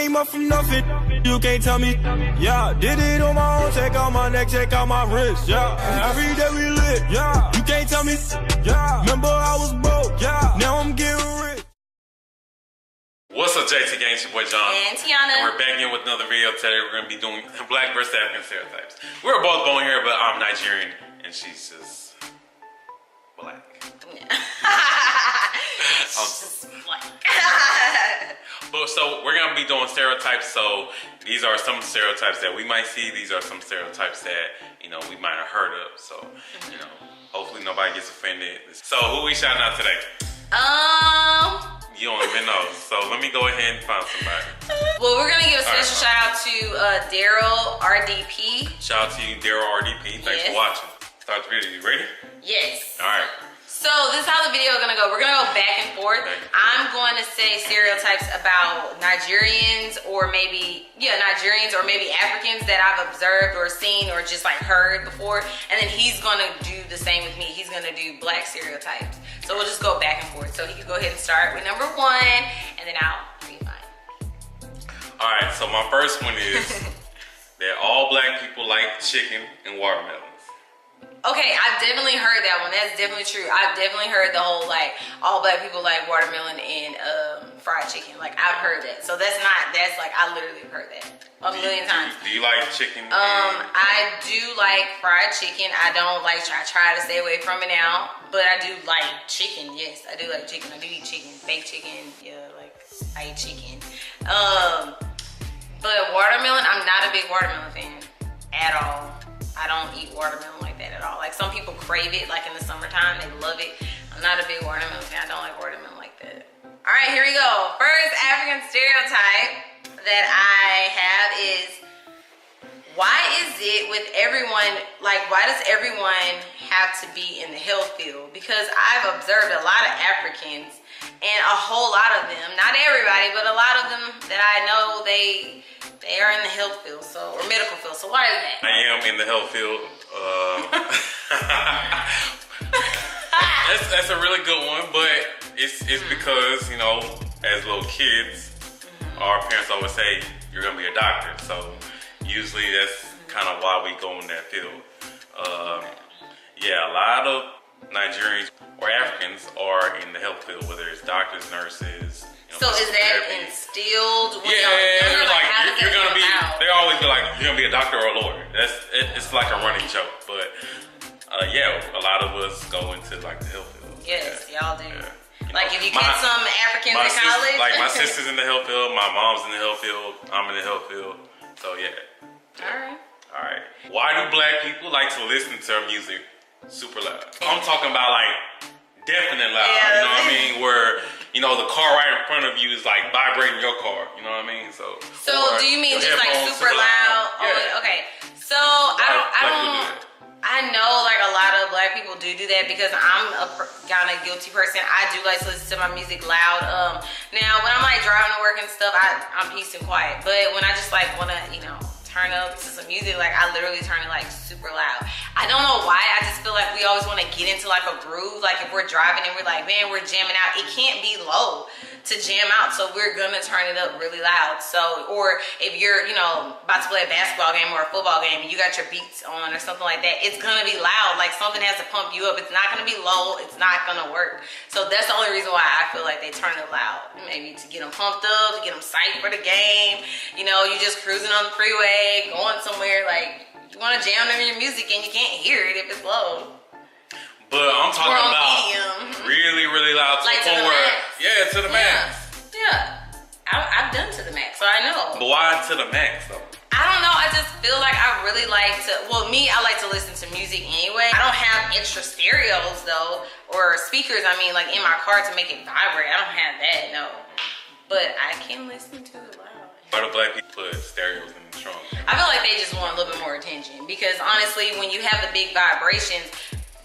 came up from nothing, you can't tell me. Yeah, did it on my own, check out my neck, check out my wrist. Yeah, every day we lit. Yeah, you can't tell me. Yeah, remember I was broke. Yeah, now I'm getting rich. What's up, JT Gang? It's your boy John and Tiana. And we're back in with another video today. We're going to be doing Black versus African stereotypes. We're both born here, but I'm Nigerian and she's just black. Just black. But so we're going to be doing stereotypes. So these are some stereotypes that we might see. These are some stereotypes that, you know, we might have heard of. So, you know, hopefully nobody gets offended. So who we shouting out today? You don't even know, so let me go ahead and find somebody. Well, we're gonna give a special shout out to Daryl RDP. Shout out to you, Daryl RDP. Thanks for watching. Start the video. You ready? Yes. All right. So this is how the video is gonna go. We're gonna go back and forth. I'm going to say stereotypes about Nigerians or maybe Africans that I've observed or seen or just like heard before. And then he's gonna do the same with me. He's gonna do black stereotypes. So we'll just go back and forth. So he can go ahead and start with number one and then I'll read mine. All right, so my first one is that all black people like chicken and watermelons. Okay, I've definitely heard that one. That's definitely true. I've definitely heard the whole like all black people like watermelon and fried chicken. Like I've heard that. So that's like I literally heard that a million times. Do you like chicken? I do like fried chicken. I don't like I try to stay away from it now, but I do like chicken. Yes, I do like chicken. I do eat chicken, baked chicken. Yeah, like I eat chicken. But watermelon, I'm not a big watermelon fan at all. I don't eat watermelon like that at all. Like some people crave it, like in the summertime, they love it. I'm not a big watermelon fan. I don't like watermelon like that. All right, here we go. First African stereotype that I have is, why is it with everyone, like why does everyone have to be in the health field? Because I've observed a lot of Africans and a whole lot of them, not everybody, but a lot of them that I know, they are in the health field, or medical field. So why is that? I am in the health field. That's a really good one, but it's because, you know, as little kids, our parents always say you're gonna be a doctor. So usually that's kind of why we go in that field. Yeah, a lot of Nigerians or Africans are in the health field, whether it's doctors, nurses. So is that instilled? Yeah, like you're gonna be. They always be like, you're gonna be a doctor or a lawyer. It's like a running joke, but yeah, a lot of us go into like the health field. Yes, y'all do. Yeah. Like if you get some Africans in college. Like my sister's in the health field, my mom's in the health field, I'm in the health field. So yeah. All right. Why do black people like to listen to music super loud? I'm talking about like deafening loud. Yeah. You know what I mean? Where, you know, the car right in front of you is like vibrating your car. You know what I mean? So do you mean just like super loud? Yeah. Oh, okay. So I know like a lot of black people do that because I'm a kind of guilty person. I do like to listen to my music loud. Now when I'm like driving to work and stuff, I'm peace and quiet. But when I just like want to, you know, turn up to some music, like I literally turn it like super loud. I don't know why, I just feel like we always want to get into like a groove. Like if we're driving and we're like, man, we're jamming out, it can't be low to jam out, so we're gonna turn it up really loud. So, or if you're, you know, about to play a basketball game or a football game and you got your beats on or something like that, it's gonna be loud. Like something has to pump you up. It's not gonna be low, it's not gonna work. So that's the only reason why I feel like they turn it loud. Maybe to get them pumped up, to get them psyched for the game. You know, you just cruising on the freeway, going somewhere, like you want to jam them in your music and you can't hear it if it's low. But I'm talking about really, really loud to like the point where, yeah, to the max. Yeah, I've done to the max, so I know. But why to the max though? I don't know, I just feel like I really like to, well me, I like to listen to music anyway. I don't have extra stereos though, or speakers, I mean like in my car to make it vibrate. I don't have that, no. But I can listen to it loud. Why do black people put stereos in the trunk? I feel like they just want a little bit more attention because honestly, when you have the big vibrations,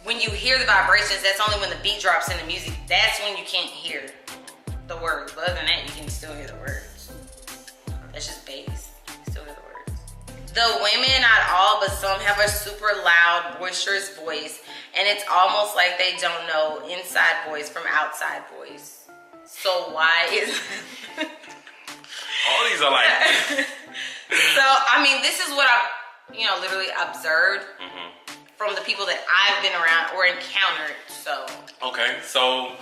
when you hear the vibrations, that's only when the beat drops in the music. That's when you can't hear the words. But other than that, you can still hear the words. That's just bass. You can still hear the words. The women, not all, but some have a super loud, boisterous voice. And it's almost like they don't know inside voice from outside voice. So why is... All these are like. So I mean, this is what I, literally observed from the people that I've been around or encountered. So. Okay, so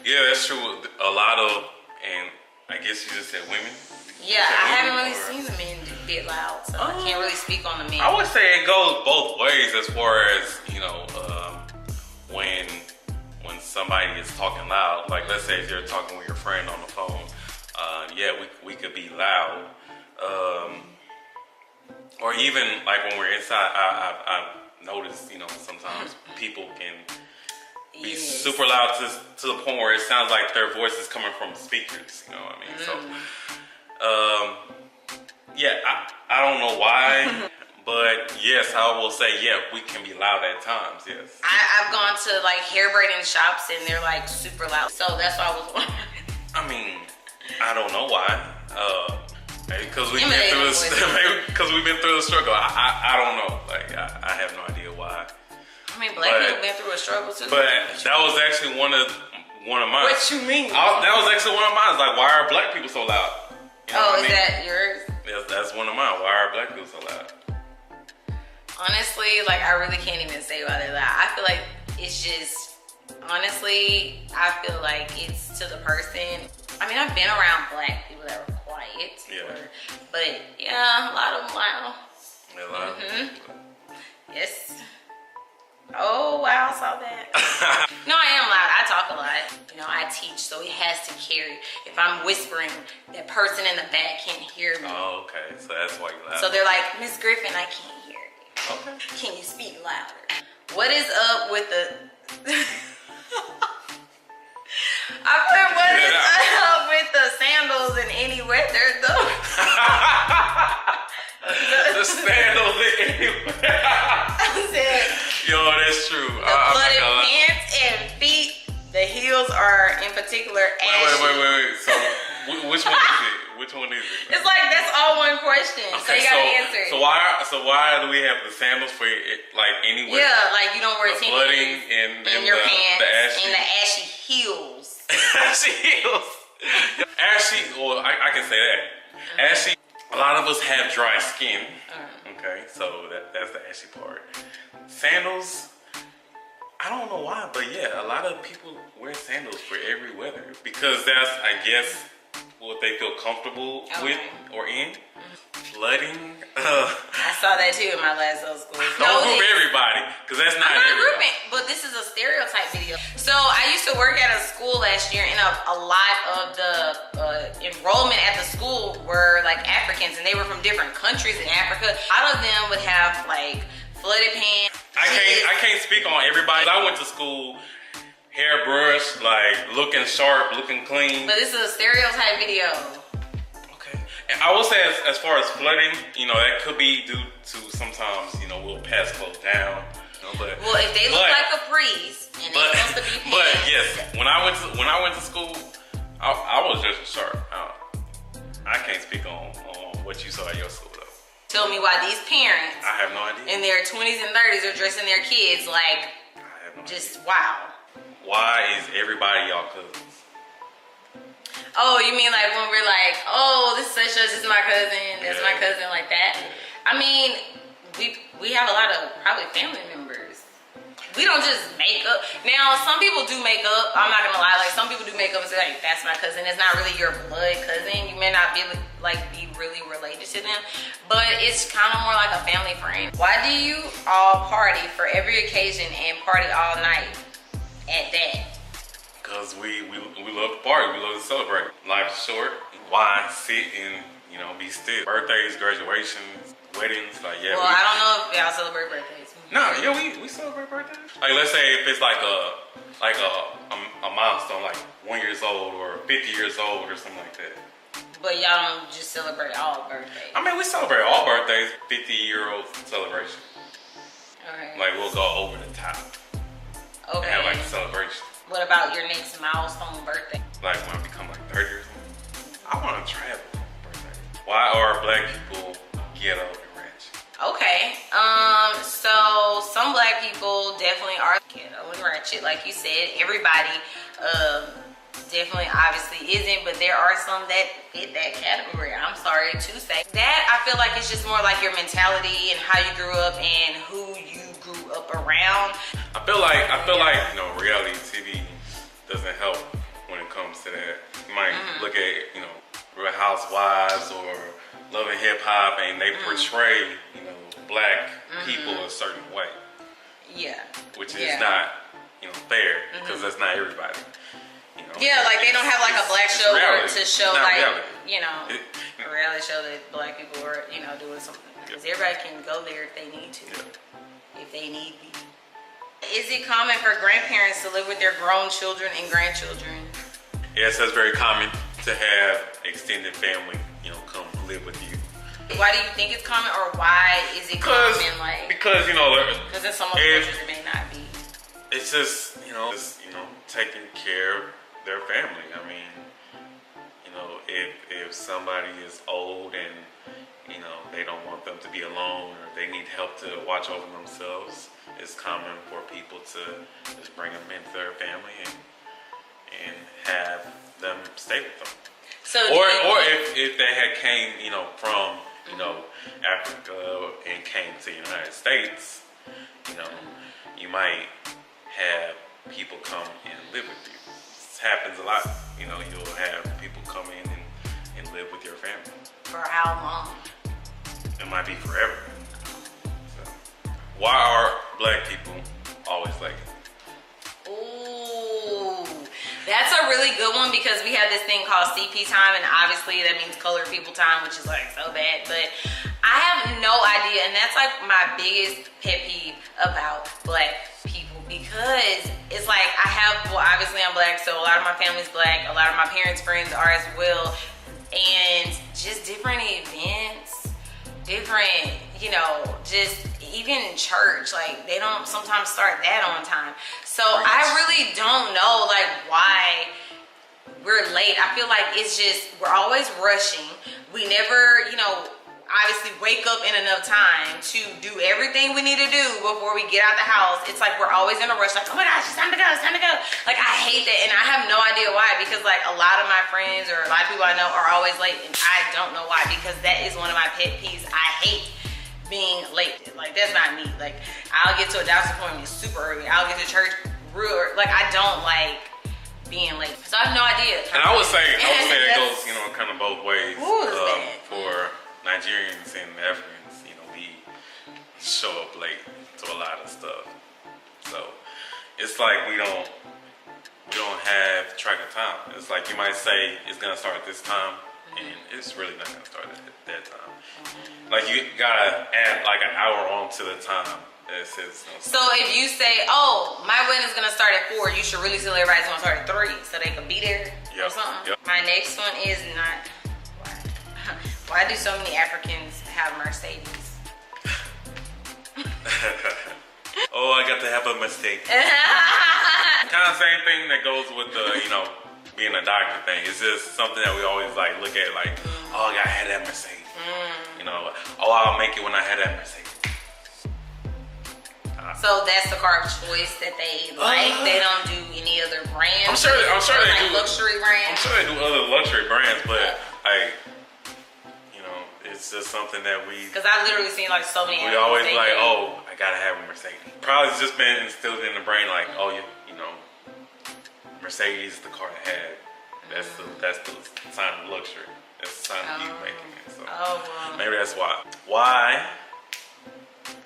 yeah, that's true. A lot of, and I guess you just said women. Yeah, I haven't really seen the men be loud, so I can't really speak on the men. I would say it goes both ways as far as, when somebody is talking loud. Like, let's say if you're talking with your friend on the phone, we could be loud. Or even like when we're inside, I've noticed, sometimes people can be super loud to the point where it sounds like their voice is coming from speakers. You know what I mean? So, I don't know why, but yes, I will say, we can be loud at times. Yes. I've gone to like hair braiding shops and they're like super loud. So that's why I was wondering. I mean, I don't know why. Maybe because we've been through the struggle. I don't know. Like I have no idea why. I mean, black people been through a struggle too. But that was actually one of mine. What you mean? That was actually one of mine. Like, why are black people so loud? Is that yours? Yes, that's one of mine. Why are black people so loud? Honestly, like I really can't even say why they're loud. I feel like it's just, honestly, I feel like it's to the person. I mean, I've been around black people that were quiet. Yeah. But yeah, a lot of them loud. They're loud. Yes. Oh, wow, I saw that. No, I am loud. I talk a lot. I teach, so it has to carry. If I'm whispering, that person in the back can't hear me. Oh, okay. So that's why you're loud. So they're like, Miss Griffin, I can't hear you. Okay. Can you speak louder? What is up with the... what is up with the sandals in any weather, though? The sandals in any weather. I said... Yo, that's true. The flooded pants and feet, the heels are in particular ashy. Wait. So, which one is it? Which one is it? It's like that's all one question. Okay, so you gotta answer it. So why do we have the sandals for like anywhere? Yeah, like you don't wear the flooding in your pants the and the ashy heels. Ashy heels. Ashy. Well, I can say that. Ashy. A lot of us have dry skin. Okay, so that's the ashy part. Sandals, I don't know why, but yeah, a lot of people wear sandals for every weather because that's, I guess, what they feel comfortable with or in. Flooding. I saw that too in my last old school. Don't group everybody, because that's not everybody. Grouping, but this is a stereotype video. So I used to work at a school last year, and a lot of the enrollment at the school were like Africans, and they were from different countries in Africa. A lot of them would have like flooded pants. I can't speak on everybody. I went to school hairbrushed, like looking sharp, looking clean. But this is a stereotype video. And I will say, as far as flooding, that could be due to sometimes, we'll pass clothes down. But if they look like Capri's and they're supposed to be pants. But yes, when I went to school, I was just sharp. I can't speak on what you saw at your school though. Tell me why these parents, I have no idea, in their 20s and 30s are dressing their kids like, I have no just idea. Wow. Why is everybody y'all cousins? Oh, you mean like when we're like, oh, this is my cousin, that's my cousin, like that? I mean, we have a lot of probably family members. We don't just make up. Now, some people do make up. I'm not gonna lie. Like some people do make up and say like, that's my cousin. It's not really your blood cousin. You may not be really related to them, but it's kind of more like a family friend. Why do you all party for every occasion and party all night at that? Because we love to party, we love to celebrate. Life's short. Why sit and be still? Birthdays, graduations, weddings, like Well, I don't know if y'all celebrate birthdays. No, we celebrate birthdays. Like let's say if it's like a milestone, like 1 year old or 50 years old or something like that. But y'all don't just celebrate all birthdays. I mean, we celebrate all birthdays. 50-year-old celebration. Okay. Like we'll go over the top. Okay. And have like a celebration. What about your next milestone birthday? Like when I become like 30 or something. I want to travel for my birthday. Why are black people ghetto and ratchet? Okay. So some black people definitely are ghetto and ratchet. Like you said, everybody definitely obviously isn't, but there are some that fit that category. I'm sorry to say that. I feel like it's just more like your mentality and how you grew up and who you grew up around. I feel like you know, reality TV doesn't help when it comes to that. You might look at, you know, Real Housewives or Love and Hip Hop, and they portray, you know, black people a certain way. Yeah. Which is not, you know, fair, because that's not everybody. You know, yeah, like they don't have like a black show to show like reality. You know, a reality show that black people are, you know, doing something. Because everybody can go there if they need to, if they need be. Is it common for grandparents to live with their grown children and grandchildren? Yes, that's very common to have extended family, you know, come live with you. Why do you think it's common, or why is it common? Like, because you know, because in some other cultures it may not be. It's just taking care of their family. I mean, you know, if somebody is old and you know they don't want them to be alone, or they need help to watch over themselves, it's common for people to just bring them into their family and have them stay with them. So, or if they had came, you know, from you know, Africa and came to the United States, you know, you might have people come and live with you. This happens a lot. You know, you'll have people come in and live with your family. For how long? It might be forever. So, why are black people always late? Ooh, that's a really good one, because we have this thing called CP time, and obviously that means colored people time, which is like so bad, but I have no idea, and that's like my biggest pet peeve about black people, because it's like obviously I'm black, so a lot of my family's black, a lot of my parents' friends are as well, and just different events, different, you know, just even church, like they don't sometimes start that on time. So I really don't know like why we're late. I feel like it's just, we're always rushing. We never, you know, obviously wake up in enough time to do everything we need to do before we get out the house. It's like we're always in a rush, like, oh my gosh, it's time to go, it's time to go. Like, I hate that, and I have no idea why, because like a lot of my friends or a lot of people I know are always late, and I don't know why, because that is one of my pet peeves. I hate being late. Like, that's not me. Like, I'll get to a doctor's appointment super early. I'll get to church real early. Like, I don't like being late. So I have no idea. And I would say that goes, you know, kind of both ways. For Nigerians and Africans, you know, we show up late to a lot of stuff. So it's like we don't have track of time. It's like you might say it's gonna start at this time, and it's really not gonna start at that time. Like, you gotta add like an hour on to the time that it says. So if you say, oh, my wedding's gonna start at 4, you should really tell everybody's gonna start at 3 so they can be there or something. My next one is not, why do so many Africans have Mercedes? Oh, I got to have a mistake. Kind of same thing that goes with the, you know, being a doctor thing. It's just something that we always like look at, like, oh, I gotta have that Mercedes. You know, oh, I'll make it when I have that Mercedes. So that's the car of choice that they like. They don't do any other brands. I'm sure they do luxury brands. I'm sure they do other luxury brands, but like, you know, it's just something that we. Because I literally seen like so many. We always like, oh, I gotta have a Mercedes. Probably it's just been instilled in the brain, like, oh, you know, Mercedes is the car to have. That's the sign of luxury. That's the sign of you making it. So maybe that's why. Why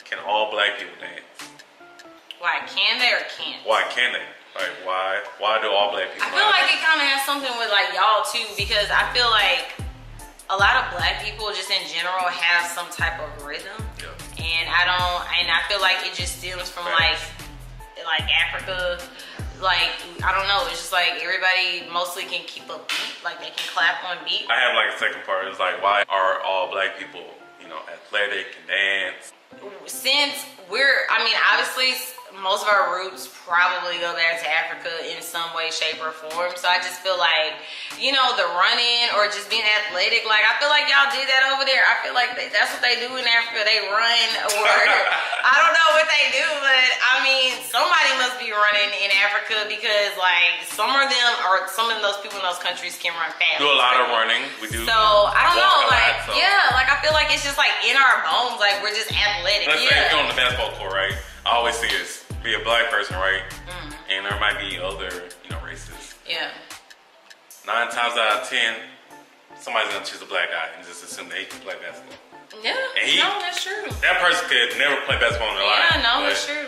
can all black people dance? Why can they or can't? Why can they? Like, why do all black people? I feel like it kind of has something with like y'all too, because I feel like a lot of black people just in general have some type of rhythm. Yeah. And I feel like it just stems from like Africa. Like, I don't know, it's just like everybody mostly can keep a beat, like they can clap on beat. I have like a second part, it's like, why are all black people, you know, athletic and dance? Since obviously most of our roots probably go back to Africa in some way, shape, or form. So I just feel like, you know, the running or just being athletic, like I feel like y'all did that over there. I feel like that's what they do in Africa. They run, or I don't know what they do, but I mean, somebody must be running in Africa because like some of them or some of those people in those countries can run fast. Do a lot of running. We do. So I don't know, like lot, so. yeah, like I feel like it's just like in our bones, like we're just athletic. Let's say if you're on the basketball court, right? I always see this. Be a black person, right? And there might be other, you know, races. Yeah. 9 times out of 10, somebody's gonna choose a black guy and just assume that he can play basketball. Yeah. No, that's true. That person could never play basketball in their life. Yeah, no, that's true.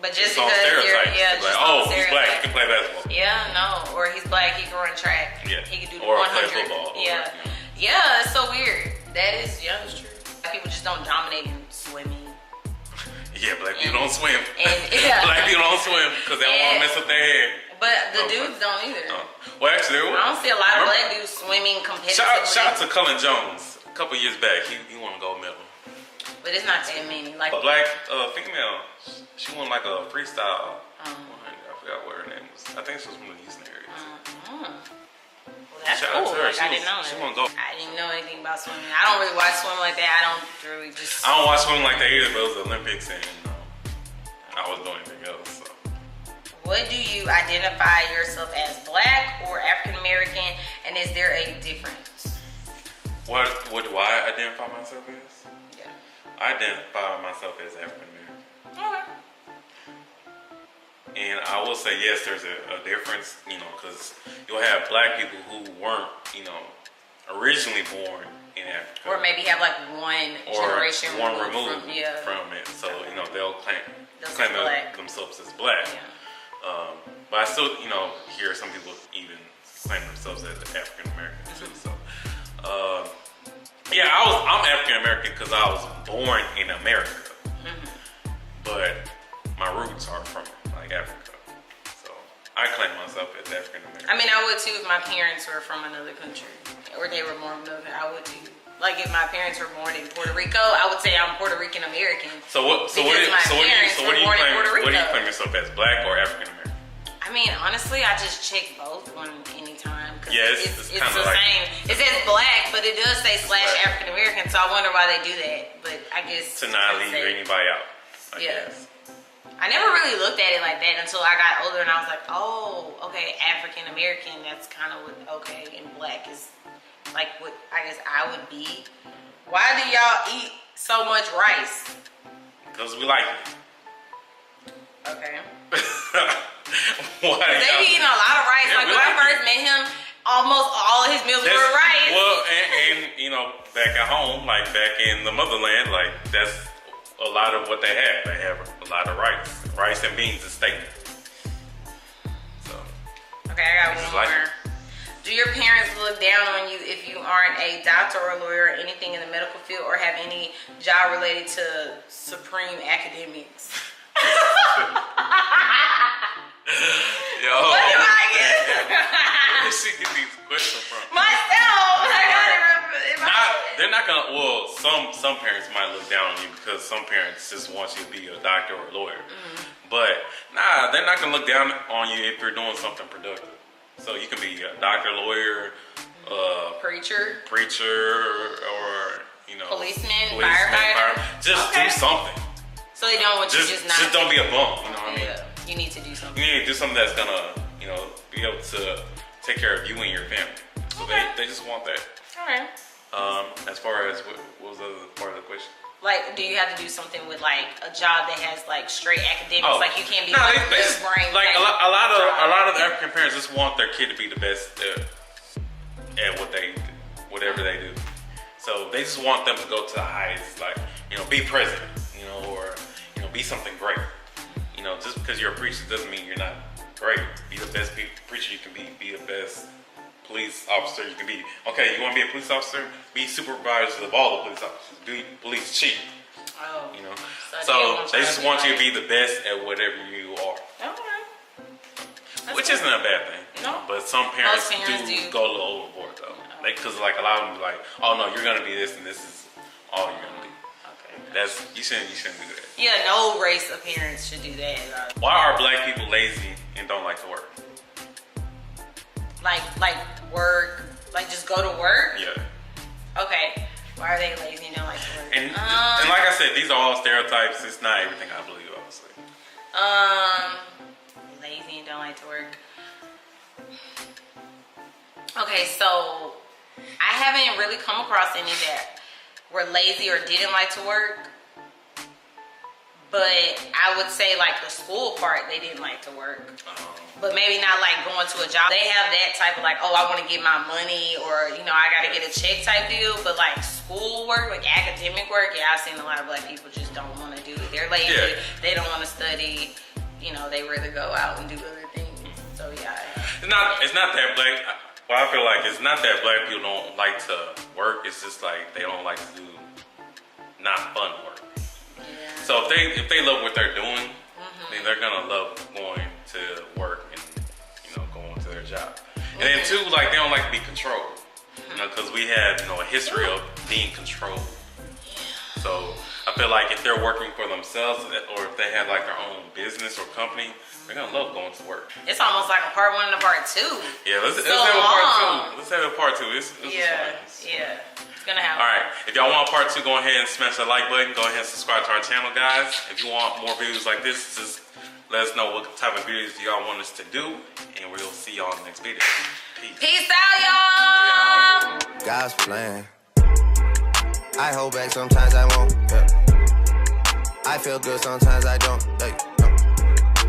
But just it's because you're, like, oh, he's black, he can play basketball. Yeah, no. Or he's black, he can run track. Yeah. He can do the or 100. play football. Yeah. Or, you know. Yeah, it's so weird. That's true. People just don't dominate in swimming. Yeah, black people don't swim. Yeah. Black people don't swim because they don't want to mess up their hair. But the dudes don't either. Well, actually, I don't see a lot of black dudes swimming competitively. Shout out to Cullen Jones. A couple years back, he won a gold medal. But it's not that many. Like a black female, she won like a freestyle. I forgot what her name was. I think she was from the Houston area. Well, that's cool. Like, I didn't know that. She won gold. I didn't know anything about swimming. I don't really watch swimming like that. I don't watch swimming like that either, but it was the Olympics and I wasn't doing anything else. So. What do you identify yourself as, black or African American, and is there a difference? What do I identify myself as? Yeah. I identify myself as African American. Okay. And I will say, yes, there's a difference, you know, because you'll have black people who weren't, you know, originally born in Africa. Or maybe have like one generation removed from it. So, you know, they'll claim themselves as black. Yeah. But I still, you know, hear some people even claim themselves as African American too. So, yeah, I'm African American because I was born in America. But my roots are from like Africa. So I claim myself as African American. I mean, I would too if my parents were from another country or they were born in another. I would too. Like if my parents were born in Puerto Rico, I would say I'm Puerto Rican American. So what do you claim yourself as, black or African American? I mean, honestly, I just check both on any time. Yeah, it's kind of the same. It says black, but it does say / African American, so I wonder why they do that. But I guess to not leave anybody out. I guess. I never really looked at it like that until I got older, and I was like, oh, okay, African American. That's kind of what and black is like what I guess I would be. Why do y'all eat so much rice? Because we like it. Okay. Why? They be eating a lot of rice. Like when I first met him, almost all of his meals were rice. Well, and you know, back at home, like back in the motherland, like that's a lot of what they have. They have a lot of rice and beans is staple. So. Okay, I got one more. Do your parents look down on you if you aren't a doctor or a lawyer or anything in the medical field or have any job related to supreme academics? Yo. What do I get? Where she get these questions from? Myself. They're not gonna. Well, some parents might look down on you because some parents just want you to be a doctor or a lawyer. But nah, they're not gonna look down on you if you're doing something productive. So you can be a doctor, lawyer, preacher, or you know, policeman, firefighter. Just do something. So they don't want you just not. Just don't be a bum. You know what I mean? You need to do something. You need to do something that's gonna, you know, be able to take care of you and your family. So they just want that. All right. As far as what was the other part of the question? Like, do you have to do something with like a job that has like straight academics? Like you can't be they just, brain. Like a lot of African parents just want their kid to be the best at whatever they do. So they just want them to go to the highest, like, you know, be president, you know, or you know, be something great. You know, just because you're a preacher doesn't mean you're not great. Be the best preacher you can be. Be the best police officer you can be. Okay, you want to be a police officer? Be supervisor of all the police officers. Be police chief. Oh. You know? So they just want you to be the best at whatever you are. Okay. Which isn't a bad thing. No. But some parents do go a little overboard though. Because like a lot of them be like, oh no, you're going to be this and this is all you're going to be. Okay. You shouldn't do that. Yeah, no race of parents should do that. Why are black people lazy and don't like to work? Like work, like just go to work? Yeah. Okay. Why are they lazy and don't like to work? And like I said, these are all stereotypes. It's not everything I believe, obviously. Lazy and don't like to work. Okay, so I haven't really come across any that were lazy or didn't like to work. But I would say like the school part, they didn't like to work. But maybe not like going to a job. They have that type of like, oh, I want to get my money, or, you know, I got to get a check type deal. But like school work, like academic work, yeah, I've seen a lot of black people just don't want to do it. They're lazy. Yeah. They don't want to study. You know, they rather go out and do other things. So yeah. It's not that black. Well, I feel like it's not that black people don't like to work. It's just like they don't like to do not fun work. Yeah. So if they love what they're doing, then they're gonna love going to work and, you know, going to their job. And then too, like, they don't like to be controlled. You know, because we have, you know, a history of being controlled. Yeah. So I feel like if they're working for themselves, or if they have like their own business or company, they're gonna love going to work. It's almost like a part 1 and a part 2. Yeah, let's have a part 2. Let's have a part 2. It's fun. Yeah. Gonna happen. All right, if y'all want part 2, go ahead and smash that like button. Go ahead and subscribe to our channel, guys. If you want more videos like this, just let us know what type of videos y'all want us to do, and we'll see y'all in the next video. Peace out, y'all. God's plan. I hold back, sometimes I won't. Yeah. I feel good, sometimes I don't. Hey.